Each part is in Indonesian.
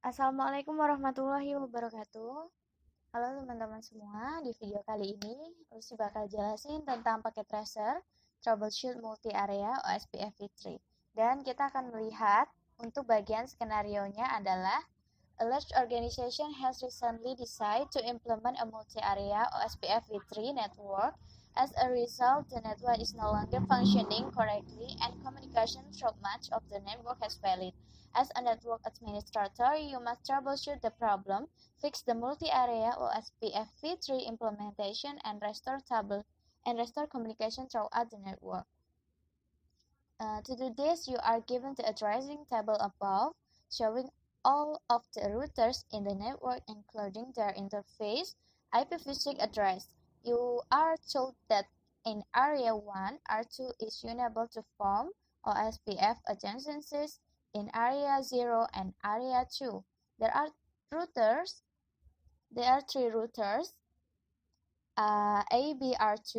Assalamualaikum warahmatullahi wabarakatuh. Halo teman-teman semua, di video kali ini Lucy bakal jelasin tentang paket tracer troubleshoot multi-area OSPF v3. Dan kita akan melihat untuk bagian skenario-nya adalah a large organization has recently decided to implement a multi-area OSPF v3 network. As a result, the network is no longer functioning correctly and communication through much of the network has failed. As a network administrator, you must troubleshoot the problem, fix the multi-area OSPF v3 implementation, and restore communication throughout the network. To do this, you are given the addressing table above, showing all of the routers in the network, including their interface IPv6 address. You are told that in Area 1, R2 is unable to form OSPF adjacencies in Area 0 and Area 2. There are three routers, ABR2,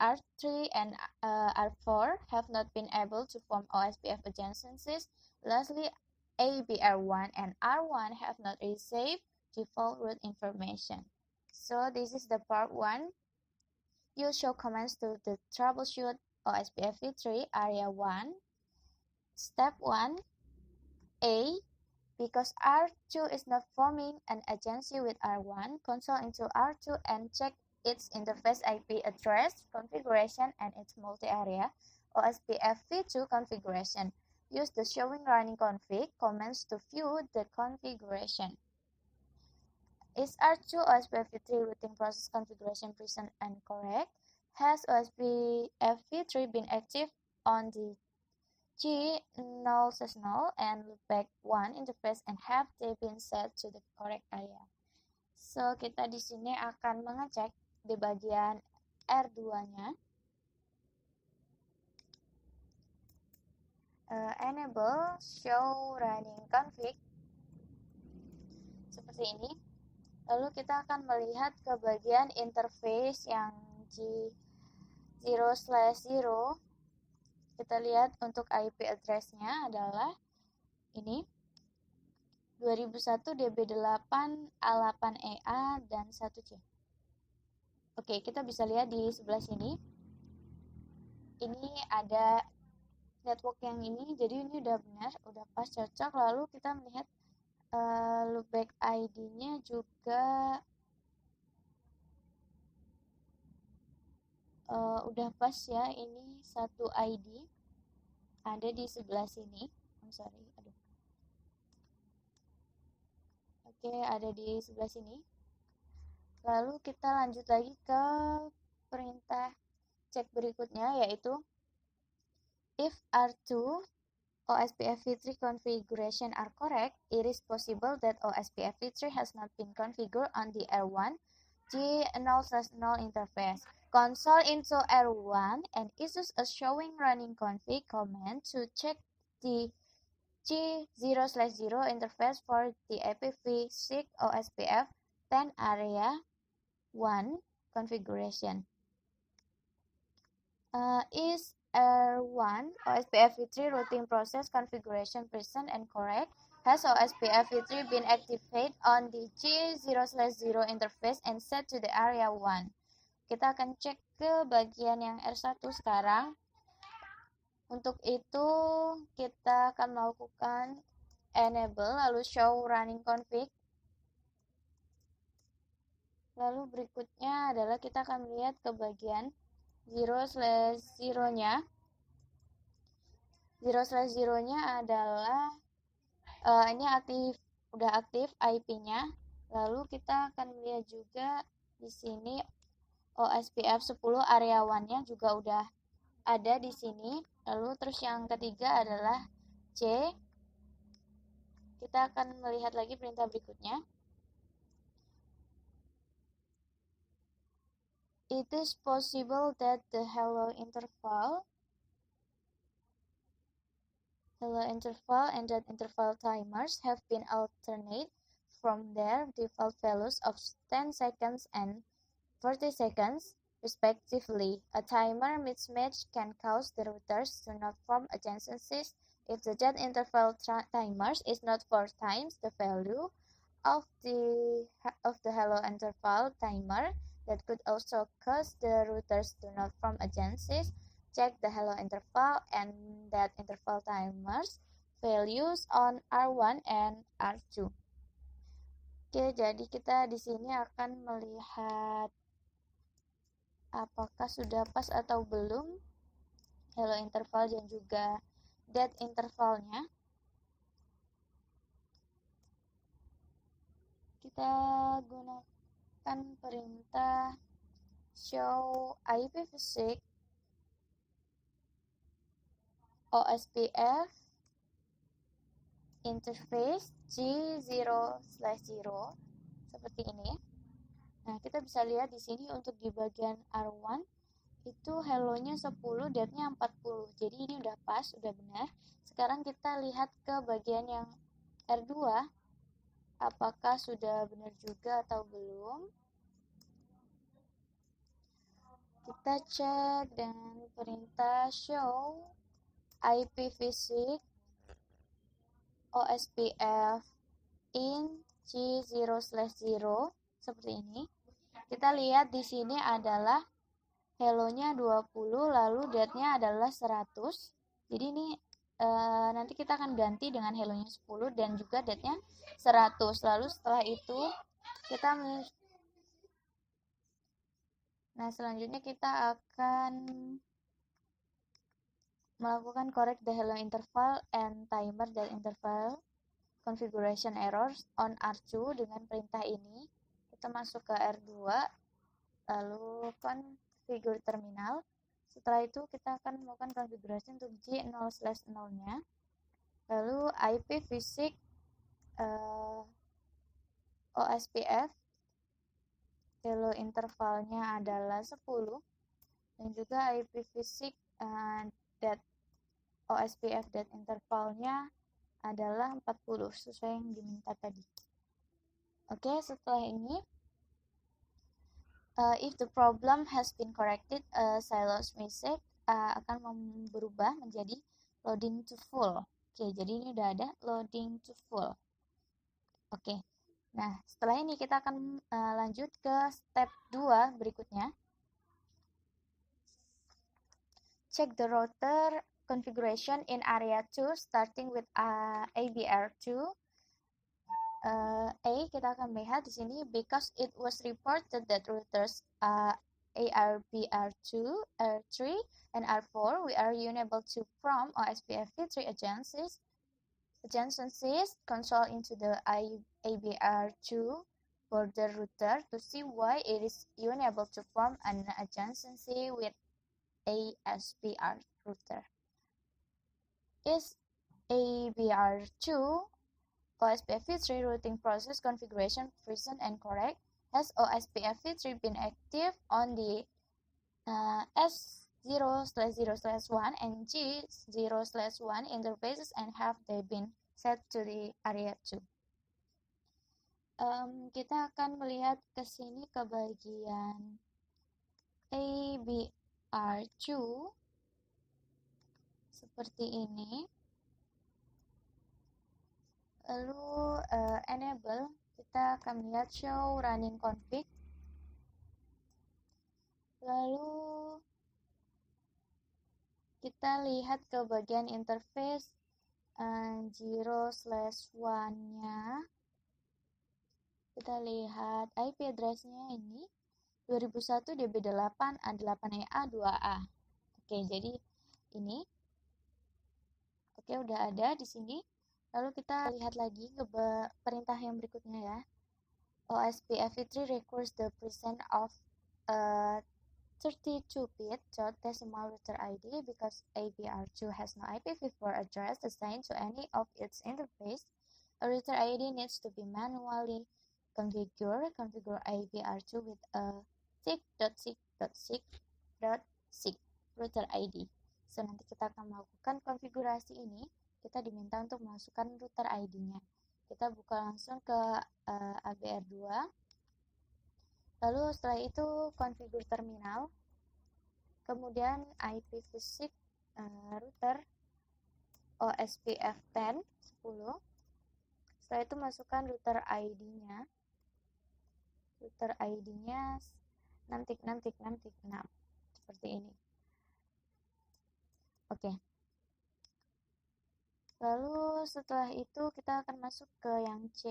R3, and R4 have not been able to form OSPF adjacencies. Lastly, ABR1 and R1 have not received default route information. So this is the part 1. You show commands to the troubleshoot OSPF v3 area 1. Step 1. A. Because R2 is not forming an adjacency with R1, console into R2 and check its interface IP address configuration and its multi-area OSPF v2 configuration. Use the showing running config commands to view the configuration. Is R2 OSPF v3 routing process configuration present and correct? Has OSPF v3 been active on the G0/0 and loopback 1 interface and have they been set to the correct area? So, kita di sini akan mengecek di bagian R2-nya. Enable show running config seperti ini. Lalu kita akan melihat ke bagian interface yang G0/0. Kita lihat untuk IP address-nya adalah ini 2001 DB8 A8EA dan 1C. Oke, kita bisa lihat di sebelah sini. Ini ada network yang ini, jadi ini udah benar, udah pas cocok. Lalu kita melihat loopback ID-nya juga udah pas ya. Ini satu ID ada di sebelah sini. Oke, ada di sebelah sini. Lalu kita lanjut lagi ke perintah cek berikutnya, yaitu if R2 OSPF v3 configuration are correct, it is possible that OSPF v3 has not been configured on the R1 G0/0 interface. Console into R1 and issues a showing running config command to check the G0/0 interface for the IPv6 OSPF 10 area 1 configuration. Is R1 OSPF v3 routing process configuration present and correct? Has OSPF v3 been activated on the G0/0 interface and set to the area 1? Kita akan cek ke bagian yang R1 sekarang. Untuk itu kita akan melakukan enable lalu show running config. Lalu berikutnya adalah kita akan melihat ke bagian 0/0-nya. 0/0-nya adalah ini udah aktif IP-nya. Lalu kita akan melihat juga di sini OSPF 10 area 1-nya juga udah ada di sini. Lalu terus yang ketiga adalah C. Kita akan melihat lagi perintah berikutnya. It is possible that the hello interval and that interval timers have been alternate from their default values of 10 seconds and 40 seconds, respectively. A timer mismatch can cause the routers to not form adjacencies If the jet interval timers is not 4 times the value of the hello interval timer, that could also cause the routers to not form agencies. Check the hello interval and that interval timers values on R1 and R2. Oke, jadi kita di sini akan melihat apakah sudah pas atau belum hello interval dan juga dead intervalnya. Kita gunakan perintah show IPv6 OSPF interface G0/0 seperti ini. Nah, kita bisa lihat di sini untuk di bagian R1 itu hello-nya 10, dead-nya 40. Jadi ini udah pas, udah benar. Sekarang kita lihat ke bagian yang R2, apakah sudah benar juga atau belum. Kita cek dengan perintah show IPv6 OSPF in G0/0 seperti ini. Kita lihat di sini adalah hello-nya 20, lalu dead-nya adalah 100. Jadi ini nanti kita akan ganti dengan hello-nya 10 dan juga dead-nya 100. Lalu setelah itu kita selanjutnya kita akan melakukan correct the hello interval and timer dan interval configuration errors on R2 dengan perintah ini. Kita masuk ke R2, lalu configure terminal. Setelah itu kita akan melakukan konfigurasi untuk G0/0-nya. Lalu IPv6 OSPF hello intervalnya adalah 10 dan juga IPv6 that OSPF that intervalnya adalah 40 sesuai yang diminta tadi. Oke, setelah ini if the problem has been corrected, silos message akan berubah menjadi loading to full. Oke, jadi ini udah ada loading to full. Oke, nah setelah ini kita akan lanjut ke step 2 berikutnya. Check the router configuration in area 2 starting with ABR2. Kita akan melihat di sini because it was reported that routers ARBR2, R3, and R4 we are unable to form OSPF v3 adjacencies console into the ABR2 border router to see why it is unable to form an adjacency with ASPR router. Is ABR2 OSPF v3 routing process configuration present and correct? Has OSPF v3 been active on the S0/0/1 and G0/1 interfaces and have they been set to the area 2? Kita akan melihat ke sini ke bagian ABR2 seperti ini. Lalu enable, kita akan melihat show running config. Lalu kita lihat ke bagian interface 0/1-nya. Kita lihat IP address-nya ini 2001 DB8 A8EA 2A. Oke, jadi ini. Oke, udah ada di sini. Lalu kita lihat lagi ke perintah yang berikutnya ya. OSPF v3 requires the presence of 32-bit decimal router ID because ABR2 has no IPv4 address assigned to any of its interface. A router ID needs to be manually configured. Configure ABR2 with a 6.6.6.6 router ID. So, nanti kita akan melakukan konfigurasi ini. Kita diminta untuk memasukkan router ID-nya. Kita buka langsung ke ABR2. Lalu setelah itu configure terminal. Kemudian IPv6 router OSPF 10. Setelah itu masukkan router ID-nya. Router ID-nya 6.6.6.6 seperti ini. Oke. Lalu setelah itu kita akan masuk ke yang C.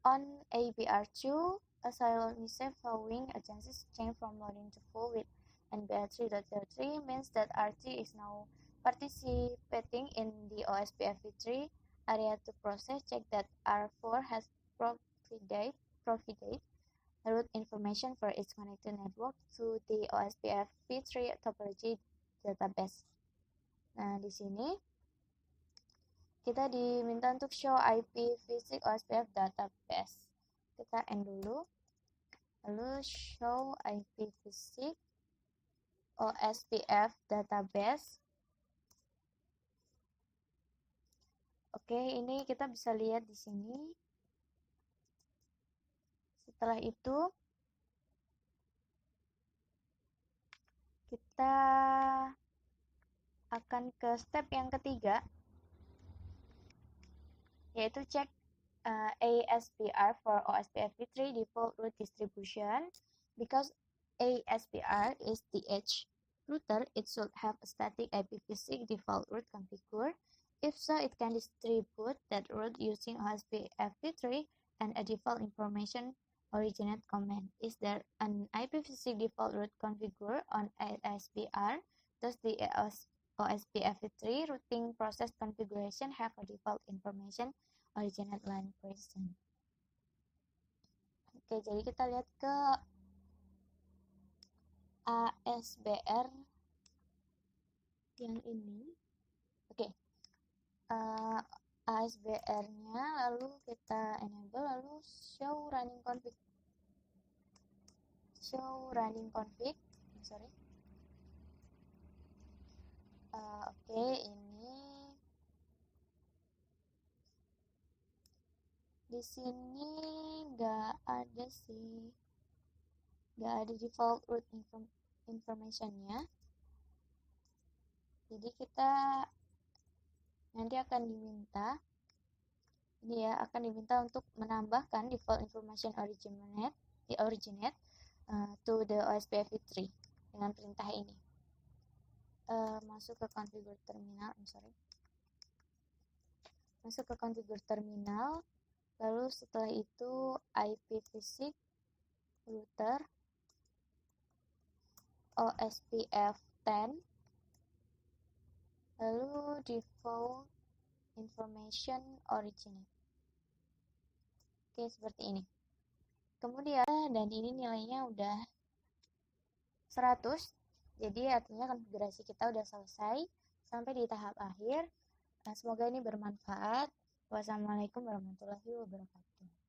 On ABR2, a silent message following a chances change from loading to full with NBR3.03 means that RT is now participating in the OSPF3 area to process check that R4 has provided route information for its connected network to the OSPF3 topology database. Nah, di sini kita diminta untuk show IPv6 OSPF database. Kita end dulu. Lalu show IPv6 OSPF database. Oke, ini kita bisa lihat di sini. Setelah itu kita akan ke step yang ketiga, yaitu cek ASPR for OSPF3 default route distribution. Because ASPR is the edge router, it should have a static IPv6 default route configured. If so, it can distribute that route using OSPF3 and a default information originate command. Is there an IPv6 default route configured on ASPR? Does the OSPF3 routing process configuration have a default information originate line present? Oke, jadi kita lihat ke ASBR yang ini. Oke, ASBR-nya lalu kita enable, lalu show running config. Oke, ini di sini nggak ada default route information-nya. Jadi kita nanti akan diminta untuk menambahkan default information originate to the OSPF3 dengan perintah ini. Masuk ke configure terminal, lalu setelah itu IPv6 router OSPF 10, lalu default information originate. Oke, seperti ini. Kemudian, dan ini nilainya udah 100, jadi artinya konfigurasi kita udah selesai sampai di tahap akhir. Semoga ini bermanfaat. Wassalamualaikum warahmatullahi wabarakatuh.